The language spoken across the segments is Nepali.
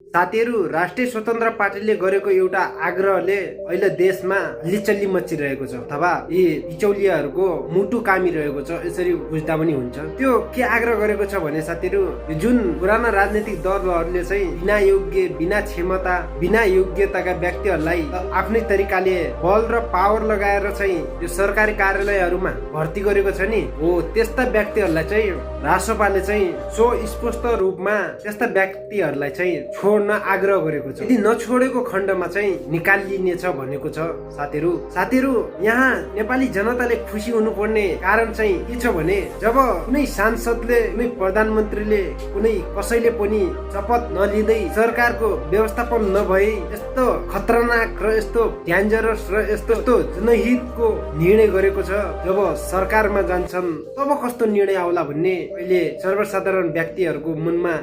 साथीहरू, राष्ट्रिय स्वतन्त्र पार्टीले गरेको एउटा आग्रहले अहिले देशमा लिचल्ली मचिरहेको छ अथवा यी बिचौलियाहरूको मुटु कामिरहेको छ, यसरी बुझ्दा पनि हुन्छ। त्यो के आग्रह गरेको छ भने साथीहरू, जुन पुराना राजनीतिक दलहरूले चाहिँ बिना योग्य, बिना क्षमता, बिना योग्यताका व्यक्तिहरूलाई आफ्नै तरिकाले बल र पावर लगाएर चाहिँ यो सरकारी कार्यालयहरूमा भर्ती गरेको छ नि, हो त्यस्ता व्यक्तिहरूलाई चाहिँ रासोपाले चाहिँ सो स्पष्ट रूपमा त्यस्ता व्यक्तिहरूलाई चाहिँ छोड्न आग्रह गरेको छ। यदि नछोडेको खण्डमा चाहिँ निकालिनेछ भनेको छ। साथीहरू, यहाँ नेपाली जनताले खुसी हुनुपर्ने कारण चाहिँ के छ भने, जब कुनै सांसदले, कुनै प्रधानमन्त्रीले, कुनै कसैले पनि शपथ नलिँदै सरकारको व्यवस्थापन नभई यस्तो खतरनाक र यस्तो डेन्जरस र यस्तो जनहितको निर्णय गरेको छ, जब सरकारमा जान्छन् तब कस्तो निर्णय आउला भन्ने अहिले सर्वसाधारण व्यक्तिहरूको मनमा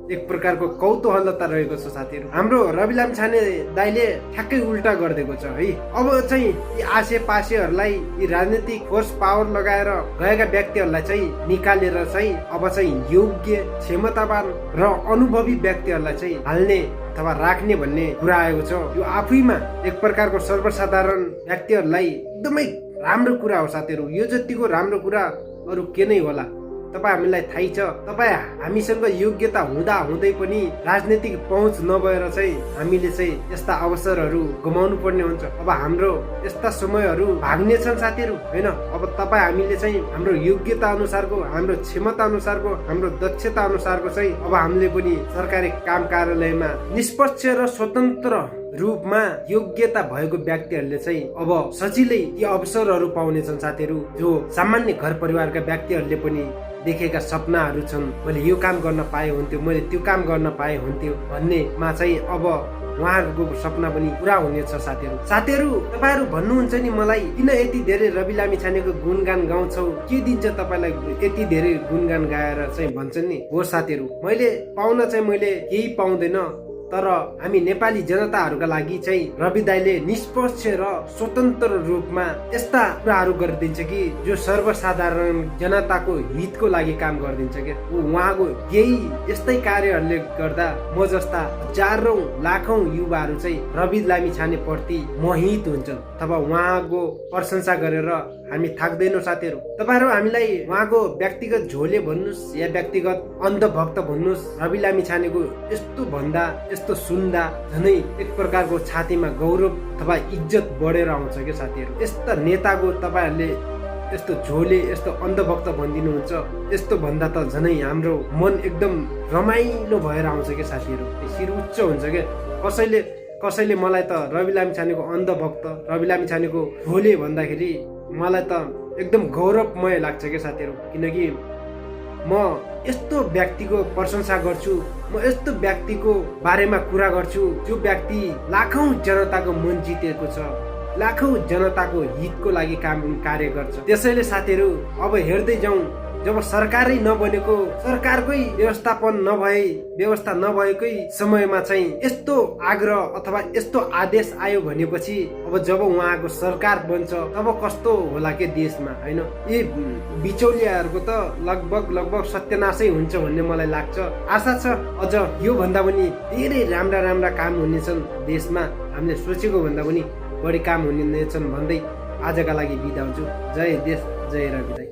एक प्रकारको कौतूहलता रहेको छ। साथीहरू, हाम्रो रवि लामिछाने दाइले ठ्याक्कै उल्टा गरिदिएको छ है। अब चाहिँ यी आसे पासेहरूलाई, यी राजनीतिक फोर्स पावर लगाएर गएका व्यक्तिहरूलाई चाहिँ निकालेर चाहिँ अब चाहिँ योग्य, क्षमतावान र अनुभवी व्यक्तिहरूलाई चाहिँ हाल्ने अथवा राख्ने भन्ने कुरा आएको छ। यो आफैमा एक प्रकारको सर्वसाधारण व्यक्तिहरूलाई एकदमै राम्रो कुरा हो। साथीहरू, यो जतिको राम्रो कुरा अरू के नै होला। तपाईँ हामीलाई थाहै छ, तपाईँ हामीसँग योग्यता हुँदा हुँदै पनि राजनीतिक पहुँच नभएर चाहिँ हामीले चाहिँ यस्ता अवसरहरू गुमाउनु पर्ने हुन्छ। अब हाम्रो यस्ता समयहरू भाग्ने छन् साथीहरू, होइन? अब तपाईँ हामीले चाहिँ हाम्रो योग्यता अनुसारको, हाम्रो क्षमता अनुसारको, हाम्रो दक्षता अनुसारको चाहिँ अब हामीले पनि सरकारी काम कार्यालयमा निष्पक्ष र स्वतन्त्र रूपमा योग्यता भएको व्यक्तिहरूले चाहिँ अब सजिलै यी अवसरहरू पाउनेछन्। साथीहरू, जो सामान्य घर परिवारका व्यक्तिहरूले पनि देखेका सपनाहरू छन्, मैले यो काम गर्न पाए हुन्थ्यो, मैले त्यो काम गर्न पाए हुन्थ्यो भन्नेमा चाहिँ अब उहाँहरूको सपना पनि पुरा हुनेछ। साथीहरू, तपाईँहरू भन्नुहुन्छ नि मलाई, किन यति धेरै रवि लामिछानेको गुणगान गाउँछौ, के दिन्छ तपाईँलाई यति धेरै गुणगान गाएर चाहिँ भन्छन् नि? हो साथीहरू, मैले पाउन चाहिँ मैले केही पाउँदैन, तर हामी नेपाली जनताहरूका लागि चाहिँ रवि दाइले निष्पक्ष र स्वतन्त्र रूपमा यस्ता कुराहरू गरिदिन्छ कि जो सर्वसाधारण जनताको हितको लागि काम गरिदिन्छ कि उहाँको यही यस्तै कार्यहरूले गर्दा म जस्ता हजारौं लाखौं युवाहरू चाहिँ रवि लामिछाने प्रति मोहित हुन्छन् अथवा उहाँको प्रशंसा गरेर हामी थाक्दैनौँ। साथीहरू, तपाईँहरू हामीलाई उहाँको व्यक्तिगत झोले भन्नुहोस् या व्यक्तिगत अन्धभक्त भन्नुहोस्, रवि लामिछानेको यस्तो भन्दा, यस्तो सुन्दा झनै एक प्रकारको छातीमा गौरव अथवा इज्जत बढेर आउँछ के साथीहरू। यस्ता नेताको तपाईँहरूले यस्तो झोले, यस्तो अन्धभक्त भनिदिनुहुन्छ, यस्तो भन्दा त झनै हाम्रो मन एकदम रमाइलो भएर आउँछ के साथीहरू। शिर उच्च हुन्छ के। कसैले मलाई त रवि लामिछानेको अन्धभक्त, रवि लामिछानेको झोले भन्दाखेरि मलाई त एकदम गौरवमय लाग्छ के साथीहरू। किनकि म यस्तो व्यक्तिको प्रशंसा गर्छु, म यस्तो व्यक्तिको बारेमा कुरा गर्छु जो व्यक्ति लाखौं जनताको मन जितेको छ, लाखौं जनताको हितको लागि काम कार्य गर्छ। त्यसैले साथीहरू, अब हेर्दै जाउँ, जब सरकारै नबनेको, सरकारकै व्यवस्था नभएकै समयमा चाहिँ यस्तो आग्रह अथवा यस्तो आदेश आयो भनेपछि अब जब उहाँको सरकार बन्छ तब कस्तो होला के देशमा, होइन? यी बिचौलियाहरूको त लगभग सत्यानाशै हुन्छ भन्ने मलाई लाग्छ। आशा छ अझ यो भन्दा पनि धेरै राम्रा काम हुनेछन् देशमा, हामीले सोचेको भन्दा पनि बढी काम हुनेछन् भन्दै आजका लागि बिदा हुन्छु। जय देश, जय रवि दाइ।